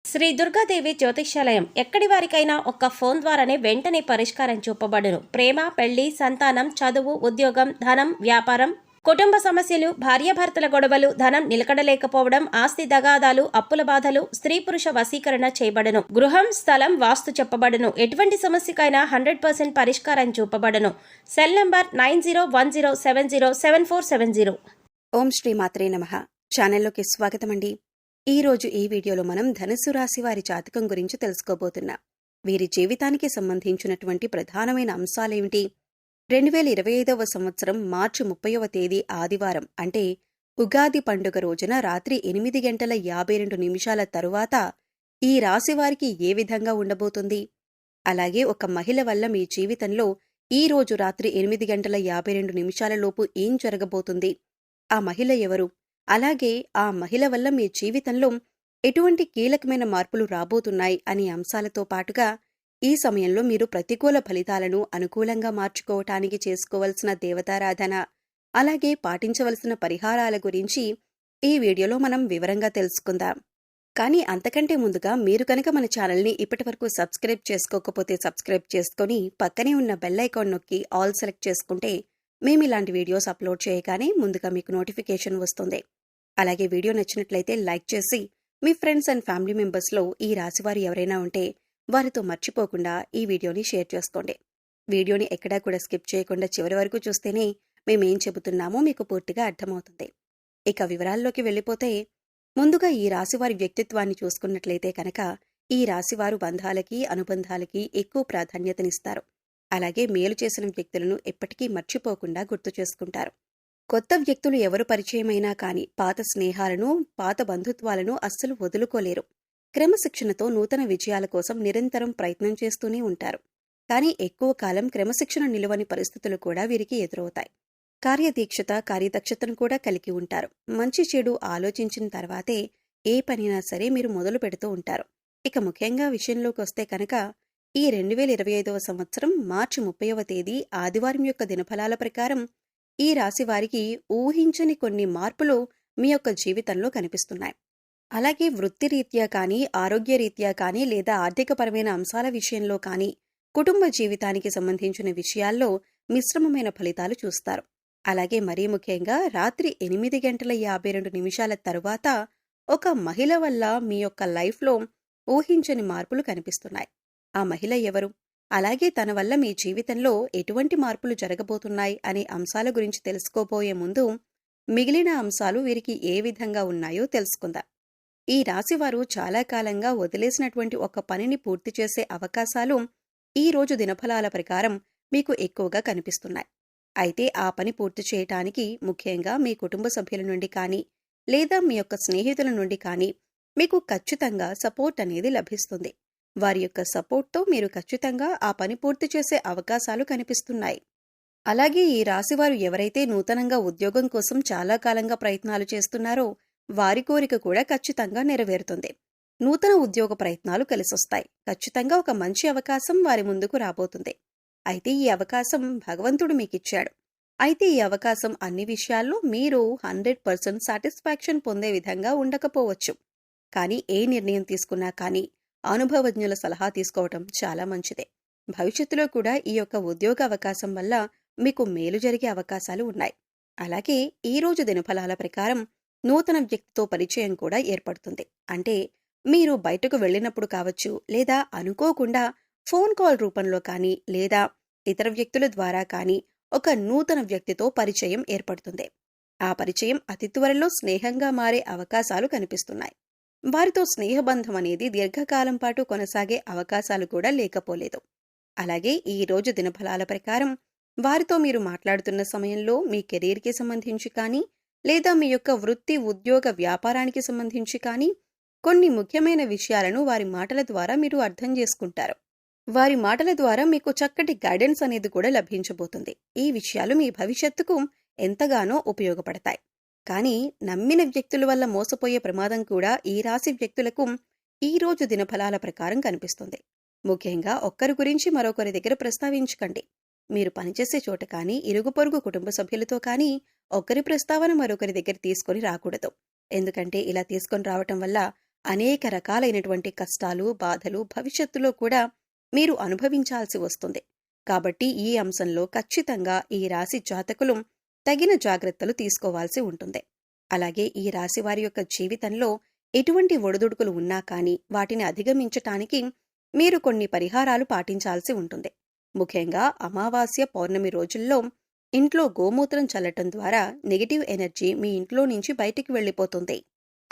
శ్రీ దుర్గాదేవి జ్యోతిష్యాలయం ఎక్కడి వారికైనా ఒక్క ఫోన్ ద్వారానే వెంటనే పరిష్కారం చూపబడును. ప్రేమ, పెళ్లి, సంతానం, చదువు, ఉద్యోగం, ధనం, వ్యాపారం, కుటుంబ సమస్యలు, భార్యాభర్తల గొడవలు, ధనం నిలకడలేకపోవడం, ఆస్తి తగాదాలు, అప్పుల బాధలు, స్త్రీ పురుష వశీకరణ చేయబడును. గృహం, స్థలం, వాస్తు చెప్పబడును. ఎటువంటి సమస్యకైనా 100% పరిష్కారం చూపబడును. Cell number 9010707470. ఓం శ్రీ మాత్రే నమః. ఛానల్లోకి స్వాగతం అండి. ఈరోజు ఈ వీడియోలో మనం ధనుస్సు రాశి వారి జాతకం గురించి తెలుసుకోబోతున్నాం. వీరి జీవితానికి సంబంధించినటువంటి ప్రధానమైన అంశాలేమిటి? 2025వ సంవత్సరం మార్చి 30వ తేదీ ఆదివారం అంటే ఉగాది పండుగ రోజున రాత్రి 8:52 తరువాత ఈ రాశి వారికి ఏ విధంగా ఉండబోతుంది? అలాగే ఒక మహిళ వల్ల మీ జీవితంలో ఈ రోజు రాత్రి 8:52 లోపు ఏం జరగబోతుంది? ఆ మహిళ ఎవరు? అలాగే ఆ మహిళ వల్ల మీ జీవితంలో ఎటువంటి కీలకమైన మార్పులు రాబోతున్నాయి అనే అంశాలతో పాటుగా ఈ సమయంలో మీరు ప్రతికూల ఫలితాలను అనుకూలంగా మార్చుకోవటానికి చేసుకోవలసిన దేవతారాధన, అలాగే పాటించవలసిన పరిహారాల గురించి ఈ వీడియోలో మనం వివరంగా తెలుసుకుందాం. కానీ అంతకంటే ముందుగా మీరు కనుక మన ఛానల్ని ఇప్పటివరకు సబ్స్క్రైబ్ చేసుకోకపోతే సబ్స్క్రైబ్ చేసుకొని పక్కనే ఉన్న బెల్ ఐకాన్ నొక్కి ఆల్ సెలెక్ట్ చేసుకుంటే మేము ఇలాంటి వీడియోస్ అప్లోడ్ చేయగానే ముందుగా మీకు నోటిఫికేషన్ వస్తుంది. అలాగే వీడియో నచ్చినట్లయితే లైక్ చేసి మీ ఫ్రెండ్స్ అండ్ ఫ్యామిలీ మెంబర్స్లో ఈ రాశివారు ఎవరైనా ఉంటే వారితో మర్చిపోకుండా ఈ వీడియోని షేర్ చేసుకోండి. వీడియోని ఎక్కడా కూడా స్కిప్ చేయకుండా చివరి వరకు చూస్తేనే మేమేం చెబుతున్నామో మీకు పూర్తిగా అర్థమవుతుంది. ఇక వివరాల్లోకి వెళ్ళిపోతే ముందుగా ఈ రాశివారి వ్యక్తిత్వాన్ని చూసుకున్నట్లయితే కనుక ఈ రాశివారు బంధాలకి, అనుబంధాలకి ఎక్కువ ప్రాధాన్యతనిస్తారు. అలాగే మేలు చేసిన వ్యక్తులను ఎప్పటికీ మర్చిపోకుండా గుర్తు చేసుకుంటారు. కొత్త వ్యక్తులు ఎవరు పరిచయమైనా కానీ పాత స్నేహాలను, పాత బంధుత్వాలను అస్సలు వదులుకోలేరు. క్రమశిక్షణతో నూతన విజయాల కోసం నిరంతరం ప్రయత్నం చేస్తూనే ఉంటారు. కానీ ఎక్కువ కాలం క్రమశిక్షణ నిలువని పరిస్థితులు కూడా వీరికి ఎదురవుతాయి. కార్యదీక్షత, కార్యదక్షతను కూడా కలిగి ఉంటారు. మంచి చెడు ఆలోచించిన తర్వాతే ఏ పనైనా సరే మీరు మొదలు పెడుతూ ఉంటారు. ఇక ముఖ్యంగా విషయంలోకి వస్తే కనుక ఈ 2025వ సంవత్సరం మార్చి 30వ తేదీ ఆదివారం యొక్క దినఫలాల ప్రకారం ఈ రాశి వారికి ఊహించని కొన్ని మార్పులు మీ యొక్క జీవితంలో కనిపిస్తున్నాయి. అలాగే వృత్తిరీత్యా కానీ, ఆరోగ్యరీత్యా కానీ, లేదా ఆర్థికపరమైన అంశాల విషయంలో కానీ, కుటుంబ జీవితానికి సంబంధించిన విషయాల్లో మిశ్రమమైన ఫలితాలు చూస్తారు. అలాగే మరీ ముఖ్యంగా రాత్రి 8:52 తరువాత ఒక మహిళ వల్ల మీ యొక్క లైఫ్లో ఊహించని మార్పులు కనిపిస్తున్నాయి. ఆ మహిళ ఎవరు? అలాగే తన వల్ల మీ జీవితంలో ఎటువంటి మార్పులు జరగబోతున్నాయి అనే అంశాల గురించి తెలుసుకోబోయే ముందు మిగిలిన అంశాలు వీరికి ఏ విధంగా ఉన్నాయో తెలుసుకుందాం. ఈ రాశివారు చాలా కాలంగా వదిలేసినటువంటి ఒక పనిని పూర్తి చేసే అవకాశాలు ఈ రోజు దినఫలాల ప్రకారం మీకు ఎక్కువగా కనిపిస్తున్నాయి. అయితే ఆ పని పూర్తి చేయటానికి ముఖ్యంగా మీ కుటుంబ సభ్యుల నుండి కానీ, లేదా మీ యొక్క స్నేహితుల నుండి కానీ మీకు ఖచ్చితంగా సపోర్ట్ అనేది లభిస్తుంది. వారి యొక్క సపోర్ట్తో మీరు ఖచ్చితంగా ఆ పని పూర్తి చేసే అవకాశాలు కనిపిస్తున్నాయి. అలాగే ఈ రాశివారు ఎవరైతే నూతనంగా ఉద్యోగం కోసం చాలా కాలంగా ప్రయత్నాలు చేస్తున్నారో వారి కోరిక కూడా ఖచ్చితంగా నెరవేరుతుంది. నూతన ఉద్యోగ ప్రయత్నాలు కలిసొస్తాయి. ఖచ్చితంగా ఒక మంచి అవకాశం వారి ముందుకు రాబోతుంది. అయితే ఈ అవకాశం భగవంతుడు మీకిచ్చాడు. అయితే ఈ అవకాశం అన్ని విషయాల్లో మీరు 100% సాటిస్ఫాక్షన్ పొందే విధంగా ఉండకపోవచ్చు. కానీ ఏ నిర్ణయం తీసుకున్నా కానీ అనుభవజ్ఞుల సలహా తీసుకోవటం చాలా మంచిదే. భవిష్యత్తులో కూడా ఈ యొక్క ఉద్యోగ అవకాశం వల్ల మీకు మేలు జరిగే అవకాశాలు ఉన్నాయి. అలాగే ఈ రోజు దినఫలాల ప్రకారం నూతన వ్యక్తితో పరిచయం కూడా ఏర్పడుతుంది. అంటే మీరు బయటకు వెళ్ళినప్పుడు కావచ్చు, లేదా అనుకోకుండా ఫోన్ కాల్ రూపంలో కానీ, లేదా ఇతర వ్యక్తుల ద్వారా కానీ ఒక నూతన వ్యక్తితో పరిచయం ఏర్పడుతుంది. ఆ పరిచయం అతి త్వరలో స్నేహంగా మారే అవకాశాలు కనిపిస్తున్నాయి. వారితో స్నేహబంధం అనేది దీర్ఘకాలం పాటు కొనసాగే అవకాశాలు కూడా లేకపోలేదు. అలాగే ఈ రోజు దినఫలాల ప్రకారం వారితో మీరు మాట్లాడుతున్న సమయంలో మీ కెరీర్కి సంబంధించి కానీ, లేదా మీ యొక్క వృత్తి, ఉద్యోగ, వ్యాపారానికి సంబంధించి కానీ కొన్ని ముఖ్యమైన విషయాలను వారి మాటల ద్వారా మీరు అర్థం చేసుకుంటారు. వారి మాటల ద్వారా మీకు చక్కటి గైడెన్స్ అనేది కూడా లభించబోతుంది. ఈ విషయాలు మీ భవిష్యత్తుకు ఎంతగానో ఉపయోగపడతాయి. కానీ నమ్మిన వ్యక్తుల వల్ల మోసపోయే ప్రమాదం కూడా ఈ రాశి వ్యక్తులకు ఈ రోజు దినఫలాల ప్రకారం కనిపిస్తుంది. ముఖ్యంగా ఒక్కరి గురించి మరొకరి దగ్గర ప్రస్తావించకండి. మీరు పనిచేసే చోట కానీ, ఇరుగు పొరుగు కుటుంబ సభ్యులతో కానీ ఒకరి ప్రస్తావన మరొకరి దగ్గర తీసుకొని రాకూడదు. ఎందుకంటే ఇలా తీసుకొని రావటం వల్ల అనేక రకాలైనటువంటి కష్టాలు, బాధలు భవిష్యత్తులో కూడా మీరు అనుభవించాల్సి వస్తుంది. కాబట్టి ఈ అంశంలో ఖచ్చితంగా ఈ రాశి జాతకులు తగిన జాగ్రత్తలు తీసుకోవాల్సి ఉంటుంది. అలాగే ఈ రాశి వారి యొక్క జీవితంలో ఎటువంటి ఒడిదుడుకులు ఉన్నా కానీ వాటిని అధిగమించటానికి మీరు కొన్ని పరిహారాలు పాటించాల్సి ఉంటుంది. ముఖ్యంగా అమావాస్య, పౌర్ణమి రోజుల్లో ఇంట్లో గోమూత్రం చల్లటం ద్వారా నెగటివ్ ఎనర్జీ మీ ఇంట్లో నుంచి బయటికి వెళ్లిపోతుంది.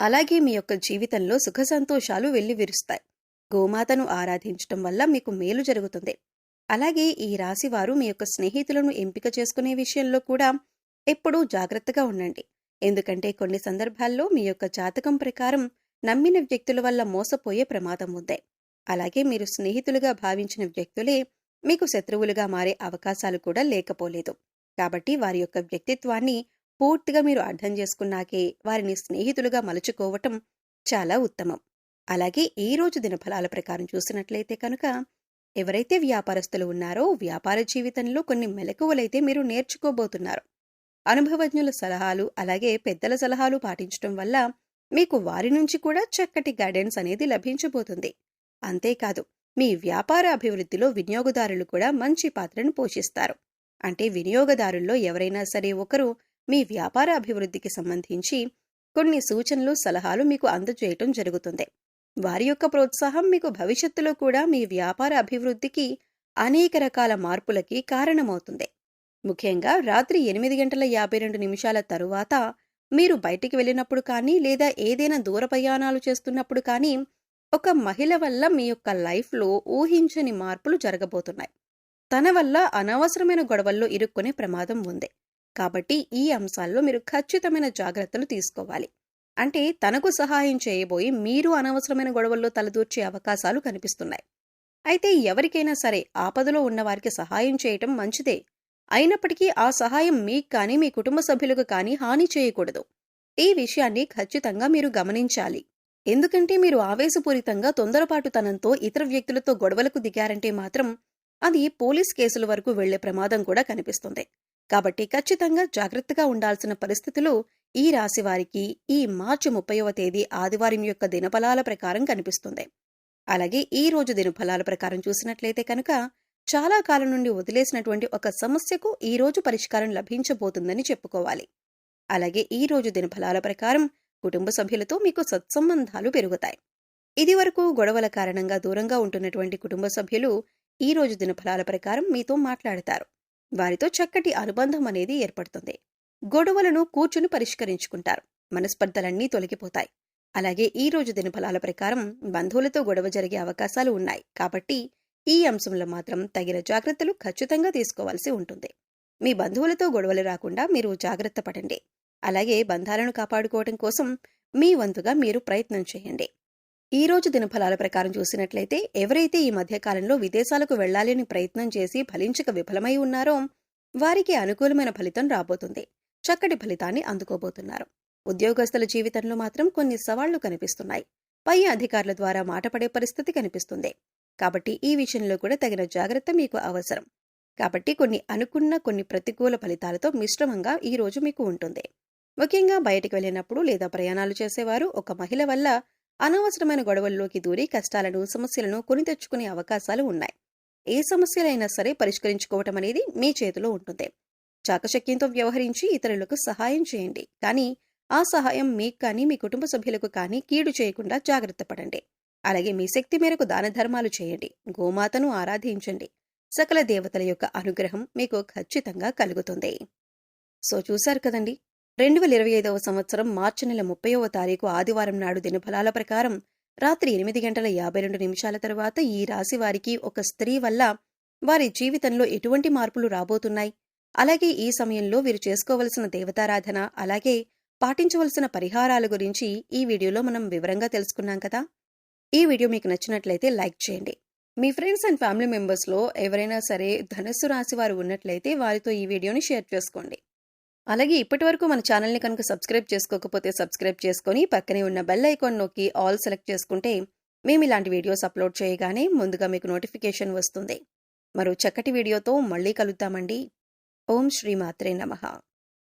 అలాగే మీ యొక్క జీవితంలో సుఖ సంతోషాలు వెల్లివిరుస్తాయి. గోమాతను ఆరాధించటం వల్ల మీకు మేలు జరుగుతుంది. అలాగే ఈ రాశి వారు మీ యొక్క స్నేహితులను ఎంపిక చేసుకునే విషయంలో కూడా ఎప్పుడూ జాగ్రత్తగా ఉండండి. ఎందుకంటే కొన్ని సందర్భాల్లో మీ యొక్క జాతకం ప్రకారం నమ్మిన వ్యక్తుల వల్ల మోసపోయే ప్రమాదం ఉంది. అలాగే మీరు స్నేహితులుగా భావించిన వ్యక్తులే మీకు శత్రువులుగా మారే అవకాశాలు కూడా లేకపోలేదు. కాబట్టి వారి యొక్క వ్యక్తిత్వాన్ని పూర్తిగా మీరు అర్థం చేసుకున్నాకే వారిని స్నేహితులుగా మలుచుకోవటం చాలా ఉత్తమం. అలాగే ఈ రోజు దినఫలాల ప్రకారం చూసినట్లయితే కనుక ఎవరైతే వ్యాపారస్తులు ఉన్నారో వ్యాపార జీవితంలో కొన్ని మెలకువలైతే మీరు నేర్చుకోబోతున్నారు. అనుభవజ్ఞుల సలహాలు అలాగే పెద్దల సలహాలు పాటించడం వల్ల మీకు వారి నుంచి కూడా చక్కటి గైడెన్స్ అనేది లభించబోతుంది. అంతేకాదు మీ వ్యాపార అభివృద్ధిలో వినియోగదారులు కూడా మంచి పాత్రను పోషిస్తారు. అంటే వినియోగదారుల్లో ఎవరైనా సరే ఒకరు మీ వ్యాపార అభివృద్ధికి సంబంధించి కొన్ని సూచనలు, సలహాలు మీకు అందజేయటం జరుగుతుంది. వారి యొక్క ప్రోత్సాహం మీకు భవిష్యత్తులో కూడా మీ వ్యాపార అభివృద్ధికి అనేక రకాల మార్పులకి కారణమవుతుంది. ముఖ్యంగా రాత్రి 8:52 తరువాత మీరు బయటికి వెళ్ళినప్పుడు కానీ లేదా ఏదైనా దూర ప్రయాణాలు చేస్తున్నప్పుడు కానీ ఒక మహిళ వల్ల మీ యొక్క లైఫ్లో ఊహించని మార్పులు జరగబోతున్నాయి. తన వల్ల అనవసరమైన గొడవల్లో ఇరుక్కునే ప్రమాదం ఉంది. కాబట్టి ఈ అంశాల్లో మీరు ఖచ్చితమైన జాగ్రత్తలు తీసుకోవాలి. అంటే తనకు సహాయం చేయబోయి మీరు అనవసరమైన గొడవల్లో తలదూర్చే అవకాశాలు కనిపిస్తున్నాయి. అయితే ఎవరికైనా సరే ఆపదలో ఉన్నవారికి సహాయం చేయటం మంచిదే. అయినప్పటికీ ఆ సహాయం మీకు కానీ మీ కుటుంబ సభ్యులకు కానీ హాని చేయకూడదు. ఈ విషయాన్ని ఖచ్చితంగా మీరు గమనించాలి. ఎందుకంటే మీరు ఆవేశపూరితంగా తొందరపాటుతనంతో ఇతర వ్యక్తులతో గొడవలకు దిగారంటే మాత్రం అది పోలీస్ కేసుల వరకు వెళ్లే ప్రమాదం కూడా కనిపిస్తుంది. కాబట్టి ఖచ్చితంగా జాగ్రత్తగా ఉండాల్సిన పరిస్థితులు ఈ రాశి వారికి ఈ మార్చి 30వ తేదీ ఆదివారం యొక్క దినఫలాల ప్రకారం కనిపిస్తుంది. అలాగే ఈ రోజు దినఫలాల ప్రకారం చూసినట్లయితే కనుక చాలా కాలం నుండి వదిలేసినటువంటి ఒక సమస్యకు ఈ రోజు పరిష్కారం లభించబోతుందని చెప్పుకోవాలి. అలాగే ఈ రోజు దినఫలాల ప్రకారం కుటుంబ సభ్యులతో మీకు సత్సంబంధాలు పెరుగుతాయి. ఇదివరకు గొడవల కారణంగా దూరంగా ఉంటున్నటువంటి కుటుంబ సభ్యులు ఈ రోజు దినఫలాల ప్రకారం మీతో మాట్లాడతారు. వారితో చక్కటి అనుబంధం అనేది ఏర్పడుతుంది. గొడవలను కూర్చుని పరిష్కరించుకుంటారు. మనస్పర్ధలన్నీ తొలగిపోతాయి. అలాగే ఈ రోజు దినఫలాల ప్రకారం బంధువులతో గొడవ జరిగే అవకాశాలు ఉన్నాయి. కాబట్టి ఈ అంశంలో మాత్రం తగిన జాగ్రత్తలు ఖచ్చితంగా తీసుకోవాల్సి ఉంటుంది. మీ బంధువులతో గొడవలు రాకుండా మీరు జాగ్రత్త పడండి. అలాగే బంధాలను కాపాడుకోవడం కోసం మీ వంతుగా మీరు ప్రయత్నం చేయండి. ఈ రోజు దినఫలాల ప్రకారం చూసినట్లయితే ఎవరైతే ఈ మధ్యకాలంలో విదేశాలకు వెళ్లాలి అని ప్రయత్నం చేసి ఫలించక విఫలమై ఉన్నారో వారికి అనుకూలమైన ఫలితం రాబోతుంది. చక్కటి ఫలితాన్ని అందుకోబోతున్నారు. ఉద్యోగస్తుల జీవితంలో మాత్రం కొన్ని సవాళ్లు కనిపిస్తున్నాయి. పై అధికారుల ద్వారా మాటపడే పరిస్థితి కనిపిస్తుంది. కాబట్టి ఈ విషయంలో కూడా తగిన జాగ్రత్త మీకు అవసరం. కాబట్టి కొన్ని ప్రతికూల ఫలితాలతో మిశ్రమంగా ఈ రోజు మీకు ఉంటుంది. ముఖ్యంగా బయటికి వెళ్ళినప్పుడు లేదా ప్రయాణాలు చేసేవారు ఒక మహిళ వల్ల అనవసరమైన గొడవల్లోకి దూరి కష్టాలను, సమస్యలను కొని తెచ్చుకునే అవకాశాలు ఉన్నాయి. ఏ సమస్యలైనా సరే పరిష్కరించుకోవటం అనేది మీ చేతిలో ఉంటుంది. చాకచక్యంతో వ్యవహరించి ఇతరులకు సహాయం చేయండి. కానీ ఆ సహాయం మీకు కానీ మీ కుటుంబ సభ్యులకు కానీ కీడు చేయకుండా జాగ్రత్త పడండి. అలాగే మీ శక్తి మేరకు దాన ధర్మాలు చేయండి. గోమాతను ఆరాధించండి. సకల దేవతల యొక్క అనుగ్రహం మీకు ఖచ్చితంగా కలుగుతుంది. సో చూశారు కదండి, 2025వ సంవత్సరం మార్చి నెల 30వ తారీఖు ఆదివారం నాడు దినఫలాల ప్రకారం రాత్రి 8:52 తర్వాత ఈ రాశి వారికి ఒక స్త్రీ వల్ల వారి జీవితంలో ఎటువంటి మార్పులు రాబోతున్నాయి, అలాగే ఈ సమయంలో వీరు చేసుకోవలసిన దేవతారాధన, అలాగే పాటించవలసిన పరిహారాల గురించి ఈ వీడియోలో మనం వివరంగా తెలుసుకున్నాం కదా. ఈ వీడియో మీకు నచ్చినట్లయితే లైక్ చేయండి. మీ ఫ్రెండ్స్ అండ్ ఫ్యామిలీ మెంబర్స్లో ఎవరైనా సరే ధనుస్సు రాశి వారు ఉన్నట్లయితే వారితో ఈ వీడియోని షేర్ చేసుకోండి. అలాగే ఇప్పటివరకు మన ఛానల్ని కనుక సబ్స్క్రైబ్ చేసుకోకపోతే సబ్స్క్రైబ్ చేసుకొని పక్కనే ఉన్న బెల్ ఐకాన్ నొక్కి ఆల్ సెలెక్ట్ చేసుకుంటే మేము ఇలాంటి వీడియోస్ అప్లోడ్ చేయగానే ముందుగా మీకు నోటిఫికేషన్ వస్తుంది. మరో చక్కటి వీడియోతో మళ్ళీ కలుద్దామండి. ఓం శ్రీ మాత్రే నమః.